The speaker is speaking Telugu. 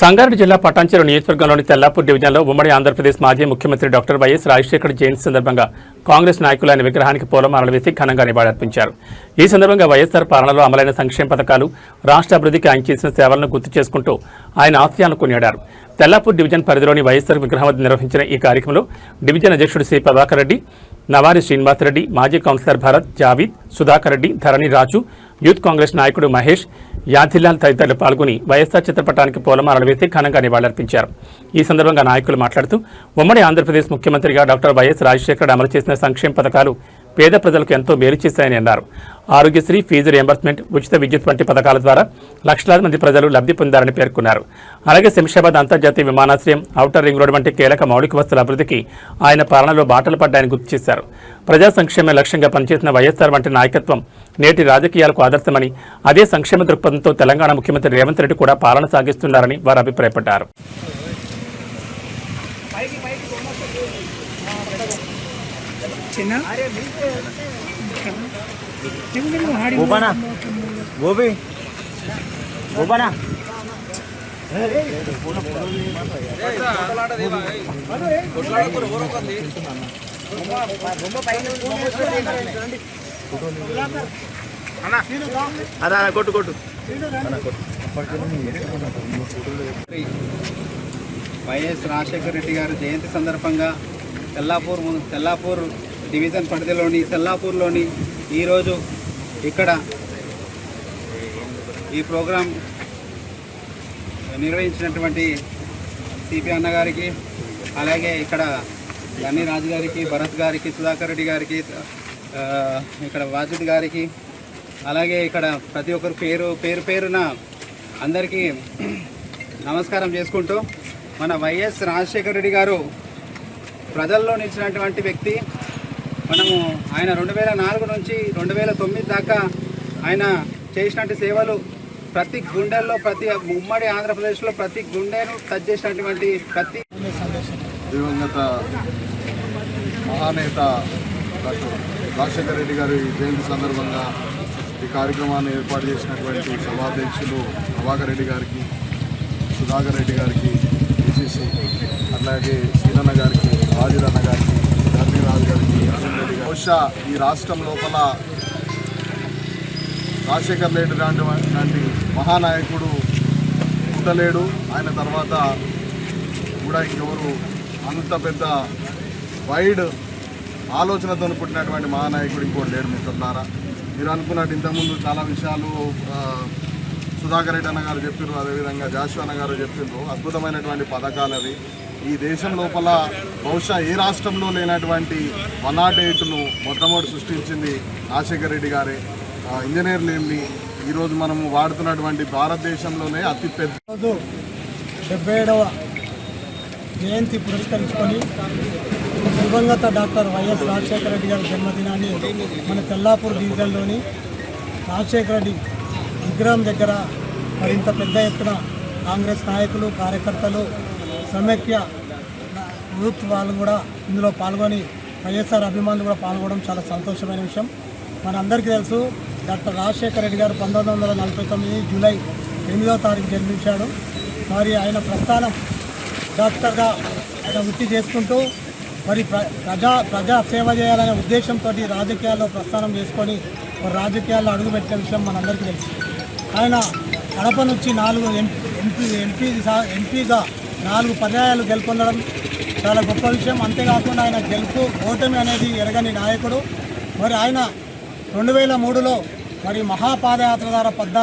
సంగారెడ్డి జిల్లా పటాన్చెరు నియోజకవర్గంలోని తెల్లాపూర్ డివిజన్లో ఉమ్మడి ఆంధ్రప్రదేశ్ మాజీ ముఖ్యమంత్రి డాక్టర్ వైఎస్ రాజశేఖర్ జయంతి సందర్భంగా కాంగ్రెస్ నాయకులు ఆయన విగ్రహానికి పూలమాలలు వేసి ఘనంగా నివాళులర్పించారు. ఈ సందర్భంగా వైఎస్ఆర్ పాలనలో అమలైన సంక్షేమ పథకాలు, రాష్ట్ర అభివృద్ధికి ఆయన చేసిన సేవలను గుర్తు చేసుకుంటూ ఆయన ఆశయాలను కొనియాడారు. తెల్లాపూర్ డివిజన్ పరిధిలోని వైఎస్ఆర్ విగ్రహం వద్ద నిర్వహించిన ఈ కార్యక్రమంలో డివిజన్ అధ్యక్షుడు సి ప్రభాకర్ రెడ్డి, నవారి శ్రీనివాసరెడ్డి, మాజీ కౌన్సిలర్ భరత్, జావీద్, సుధాకర్ రెడ్డి, ధరణి రాజు, యూత్ కాంగ్రెస్ నాయకుడు మహేష్, యాదిలాల్ తదితరులు పాల్గొని వైఎస్ఆర్ చిత్రపటానికి పూలమాలలు వేసి ఘనంగా నివాళులర్పించారు. ఈ సందర్భంగా నాయకులు మాట్లాడుతూ ఉమ్మడి ఆంధ్రప్రదేశ్ ముఖ్యమంత్రిగా డాక్టర్ వైఎస్ రాజశేఖర్ అమలు చేసిన సంక్షేమ పథకాలు పేద ప్రజలకు ఎంతో మేలు చేశాయని అన్నారు. ఆరోగ్యశ్రీ, ఫీజు రియంబర్స్మెంట్, ఉచిత విద్యుత్ వంటి పథకాల ద్వారా లక్షలాది మంది ప్రజలు లబ్ధి పొందారని పేర్కొన్నారు. అలాగే శంషాబాద్ అంతర్జాతీయ విమానాశ్రయం, ఔటర్ రింగ్ రోడ్ వంటి కీలక మౌలిక వస్తువుల అభివృద్ధికి ఆయన పాలనలో బాటలు పడ్డాయని గుర్తు చేశారు. ప్రజా సంక్షేమ లక్ష్యంగా పనిచేసిన వైఎస్ఆర్ వంటి నాయకత్వం నేటి రాజకీయాలకు ఆదర్శమని, అదే సంక్షేమ దృక్పథంతో తెలంగాణ ముఖ్యమంత్రి రేవంత్ రెడ్డి కూడా పాలన సాగిస్తున్నారని వారు అభిప్రాయపడ్డారు. వైఎస్ రాజశేఖర రెడ్డి గారు జయంతి సందర్భంగా తెల్లాపూర్ డివిజన్ పరిధిలోని తెల్లాపూర్లోని ఈరోజు ఇక్కడ ఈ ప్రోగ్రాం నిర్వహించినటువంటి సిపి అన్న గారికి, అలాగే ఇక్కడ ధరణి రాజు గారికి, భరత్ గారికి, సుధాకర్ రెడ్డి గారికి, ఇక్కడ వాజిద్ గారికి, అలాగే ఇక్కడ ప్రతి ఒక్కరు పేరున అందరికీ నమస్కారం చేసుకుంటూ, మన వైఎస్ రాజశేఖర రెడ్డి గారు ప్రజల్లో నిలిచినటువంటి వ్యక్తి. మనము ఆయన 2004 నుంచి 2009 దాకా ఆయన చేసినటువంటి సేవలు ప్రతి గుండెల్లో, ప్రతి ఉమ్మడి ఆంధ్రప్రదేశ్లో ప్రతి గుండెను టచ్ చేసినటువంటి దివంగత మహానేత డాక్టర్ రాజశేఖర రెడ్డి గారి జయంతి సందర్భంగా ఈ కార్యక్రమాన్ని ఏర్పాటు చేసినటువంటి సభాధ్యక్షులు ప్రభాకర్ రెడ్డి గారికి, సుధాకర్ రెడ్డి గారికి, పిసిసి, అట్లాగే సీనన్న గారికి, రాజురన్న గారికి, ధరణి రాజు గారికి, అనిల్ రెడ్డి గారు. బహుశా ఈ రాష్ట్రం లోపల రాజశేఖర్ రెడ్డి లాంటి మహానాయకుడు ఉండలేడు. ఆయన తర్వాత కూడా ఇంకెవరు అంత పెద్ద వైడ్ ఆలోచనతో పుట్టినటువంటి మహానాయకుడు ఇంకోటి లేడు. మిత్రులారా, మీరు అనుకున్నట్టు ఇంతకుముందు చాలా విషయాలు సుధాకర్ రెడ్డి అన్న గారు చెప్పారు, అదేవిధంగా జాషు అన్న గారు చెప్పారు. అద్భుతమైనటువంటి పథకాలు అవి. ఈ దేశం లోపల బహుశా ఏ రాష్ట్రంలో లేనటువంటి 108ను మొట్టమొదటి సృష్టించింది రాజశేఖర రెడ్డి గారే. ఇంజనీర్లు ఏమి ఈరోజు మనము వాడుతున్నటువంటి భారతదేశంలోనే అతిపెద్ద 77వ జయంతి పురస్కరించుకొని దివంగత డాక్టర్ వైఎస్ రాజశేఖర రెడ్డి గారి జన్మదినాన్ని మన తెల్లాపూర్ డివిజన్లోని రాజశేఖర రెడ్డి విగ్రహం దగ్గర మరింత పెద్ద ఎత్తున కాంగ్రెస్ నాయకులు, కార్యకర్తలు, సమైక్య యూత్ వాళ్ళు కూడా ఇందులో పాల్గొని వైఎస్ఆర్ అభిమానులు కూడా పాల్గొనడం చాలా సంతోషమైన విషయం. మనందరికీ తెలుసు, డాక్టర్ రాజశేఖర రెడ్డి గారు 1949 జూలై 8వ తారీఖు జన్మించాడు. మరి ఆయన ప్రస్థానం డాక్టర్గా ఆయన వృత్తి చేసుకుంటూ మరి ప్రజా సేవ చేయాలనే ఉద్దేశంతో రాజకీయాల్లో ప్రస్థానం చేసుకొని రాజకీయాల్లో అడుగుపెట్టిన విషయం మనందరికీ తెలుసు. ఆయన కడప నుంచి 4 ఎంపీగా 4 పర్యాయాలు గెలుపొందడం చాలా గొప్ప విషయం. అంతేకాకుండా ఆయన గెలుపు, ఓటమి అనేది ఎరగని నాయకుడు. మరి ఆయన 2003లో మరి మహాపాదయాత్ర ద్వారా